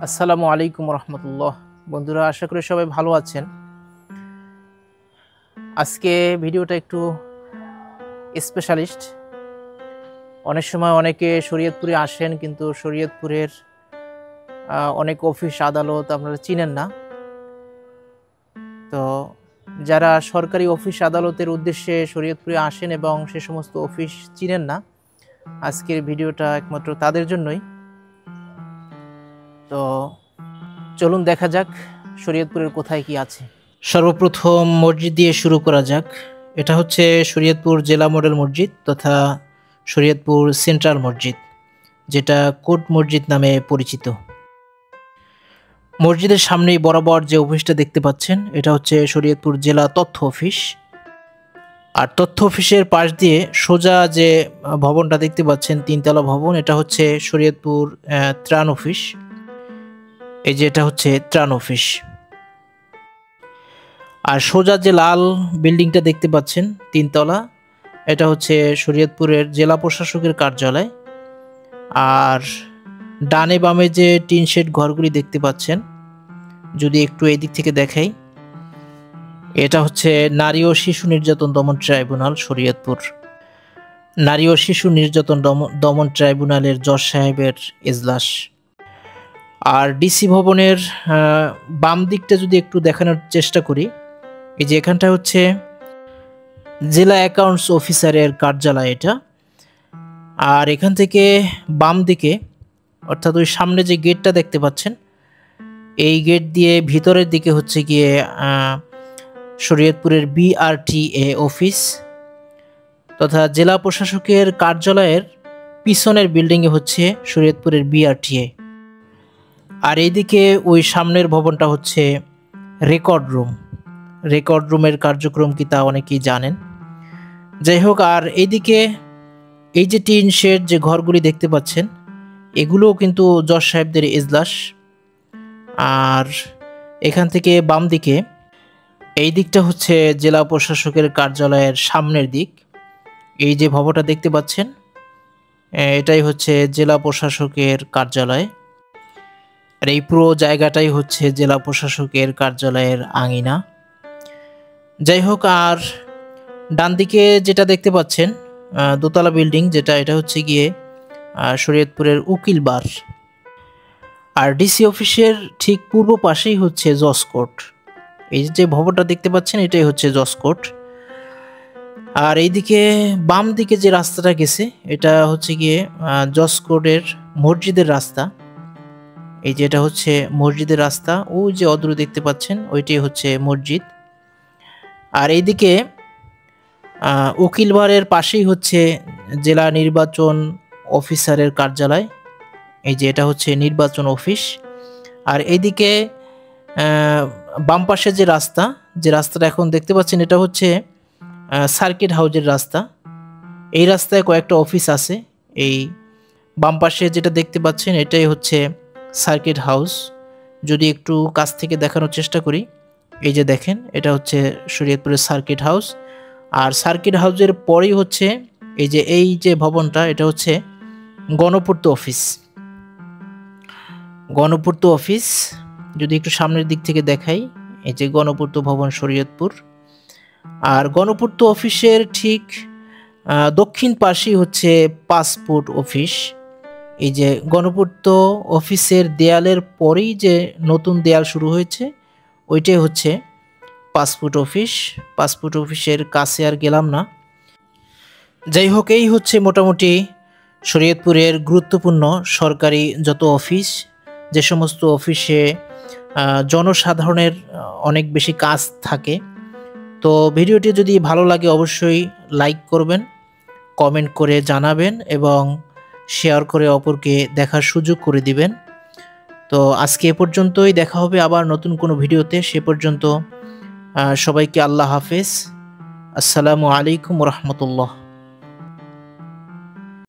আসসালামু আলাইকুম রহমতুল্লাহ। বন্ধুরা, আশা করি সবাই ভালো আছেন। আজকে ভিডিওটা একটু স্পেশালিস্ট। অনেক সময় অনেকে শরীয়তপুরে আসেন, কিন্তু শরীয়তপুরের অনেক অফিস আদালত আপনারা চিনেন না। তো যারা সরকারি অফিস আদালতের উদ্দেশ্যে শরীয়তপুরে আসেন এবং সে সমস্ত অফিস চিনেন না, আজকের ভিডিওটা একমাত্র তাদের জন্যই। তো চলুন দেখা যাক শরীয়তপুরের কোথায় কি আছে। সর্বপ্রথম মসজিদ দিয়ে শুরু করা যাক। এটা হচ্ছে শরীয়তপুর জেলা মডেল মসজিদ তথা শরীয়তপুর সেন্ট্রাল মসজিদ, যেটা কোট মসজিদ নামে পরিচিত। মসজিদের সামনেই বরাবর যে অফিসটা দেখতে পাচ্ছেন, এটা হচ্ছে শরীয়তপুর জেলা তথ্য অফিস। আর তথ্য অফিসের পাশ দিয়ে সোজা যে ভবনটা দেখতে পাচ্ছেন, তিনতলা ভবন, এটা হচ্ছে শরীয়তপুর ত্রাণ অফিস। এই যে এটা হচ্ছে ত্রাণ অফিস। আর সোজা যে লাল বিল্ডিংটা দেখতে পাচ্ছেন তিনতলা, এটা হচ্ছে শরীয়তপুরের জেলা প্রশাসকের কার্যালয়। আর ডানে বামে যে টিন শেড ঘরগুলি দেখতে পাচ্ছেন, যদি একটু এই দিক থেকে দেখাই, এটা হচ্ছে নারী ও শিশু নির্যাতন দমন ট্রাইব্যুনাল শরীয়তপুর। নারী ও শিশু নির্যাতন দমন ট্রাইব্যুনালের জজ সাহেবের এজলাস। আর ডিসি ভবনের বাম দিকটা যদি একটু দেখানোর চেষ্টা করি, এই যে এখানটা হচ্ছে জেলা অ্যাকাউন্টস অফিসারের কার্যালয় এটা। আর এখান থেকে বাম দিকে, অর্থাৎ ওই সামনে যে গেটটা দেখতে পাচ্ছেন, এই গেট দিয়ে ভিতরের দিকে হচ্ছে গিয়ে শরীয়তপুরের BRTA অফিস তথা জেলা প্রশাসকের কার্যালয়ের পিছনের বিল্ডিংয়ে হচ্ছে শরীয়তপুরের BRTA। আর এইদিকে ওই সামনের ভবনটা হচ্ছে রেকর্ড রুম। রেকর্ড রুমের কার্যক্রম কি তা অনেকেই জানেন। যাই হোক, আর এইদিকে এই যে টিন শেড যে ঘরগুলি দেখতে পাচ্ছেন, এগুলোও কিন্তু জজ সাহেবদের এজলাস। আর এখান থেকে বাম দিকে এই দিকটা হচ্ছে জেলা প্রশাসকের কার্যালয়ের সামনের দিক। এই যে ভবনটা দেখতে পাচ্ছেন, এটাই হচ্ছে জেলা প্রশাসকের কার্যালয়। আর এই পুরো জায়গাটাই হচ্ছে জেলা প্রশাসকের কার্যালয়ের আঙিনা। যাই হোক, আর ডান দিকে যেটা দেখতে পাচ্ছেন দোতলা বিল্ডিং, যেটা এটা হচ্ছে গিয়ে শরীয়তপুরের উকিল বার। আর ডিসি অফিসের ঠিক পূর্ব পাশেই হচ্ছে জজ কোর্ট। এই যে ভবনটা দেখতে পাচ্ছেন, এটাই হচ্ছে জজ কোর্ট। আর এইদিকে বাম দিকে যে রাস্তাটা গেছে, এটা হচ্ছে গিয়ে জজ কোর্টের মসজিদের রাস্তা। এই যে এটা হচ্ছে মসজিদের রাস্তা, ওই যে অদূরে দেখতে পাচ্ছেন, ওইটাই হচ্ছে মসজিদ। আর এইদিকে উকিলবারের পাশেই হচ্ছে জেলা নির্বাচন অফিসারের কার্যালয়। এই যে এটা হচ্ছে নির্বাচন অফিস। আর এইদিকে বাম পাশে যে রাস্তাটা এখন দেখতে পাচ্ছেন, এটা হচ্ছে সার্কিট হাউসের রাস্তা। এই রাস্তায় কয়েকটা অফিস আছে। এই বাম পাশে যেটা দেখতে পাচ্ছেন, এটাই হচ্ছে সার্কিট হাউস। যদি একটু কাছ থেকে দেখানোর চেষ্টা করি, এই যে দেখেন, এটা হচ্ছে শরীয়তপুরের সার্কিট হাউস। আর সার্কিট হাউসের পরেই হচ্ছে এই যে ভবনটা, এটা হচ্ছে গণপূর্ত অফিস। গণপূর্ত অফিস যদি একটু সামনের দিক থেকে দেখাই, এই যে গণপূর্ত ভবন শরীয়তপুর। আর গণপূর্ত অফিসের ঠিক দক্ষিণ পাশেই হচ্ছে পাসপোর্ট অফিস। এই যে গণপূর্ত অফিসের দেয়ালের পরেই যে নতুন দেয়াল শুরু হয়েছে, ওইটাই হচ্ছে পাসপোর্ট অফিস। পাসপোর্ট অফিসের কাছে আর গেলাম না। যাই হোক, এই হচ্ছে মোটামুটি শরীয়তপুরের গুরুত্বপূর্ণ সরকারি যত অফিস, যে সমস্ত অফিসে জনসাধারণের অনেক বেশি কাজ থাকে। তো ভিডিওটি যদি ভালো লাগে অবশ্যই লাইক করবেন, কমেন্ট করে জানাবেন এবং শেয়ার করে অপরকে দেখার সুযোগ করে দিবেন। তো আজকে এ পর্যন্তই, দেখা হবে আবার নতুন কোনো ভিডিওতে। সে পর্যন্ত সবাইকে আল্লাহ হাফেজ। আসসালামু আলাইকুম রহমতুল্লাহ।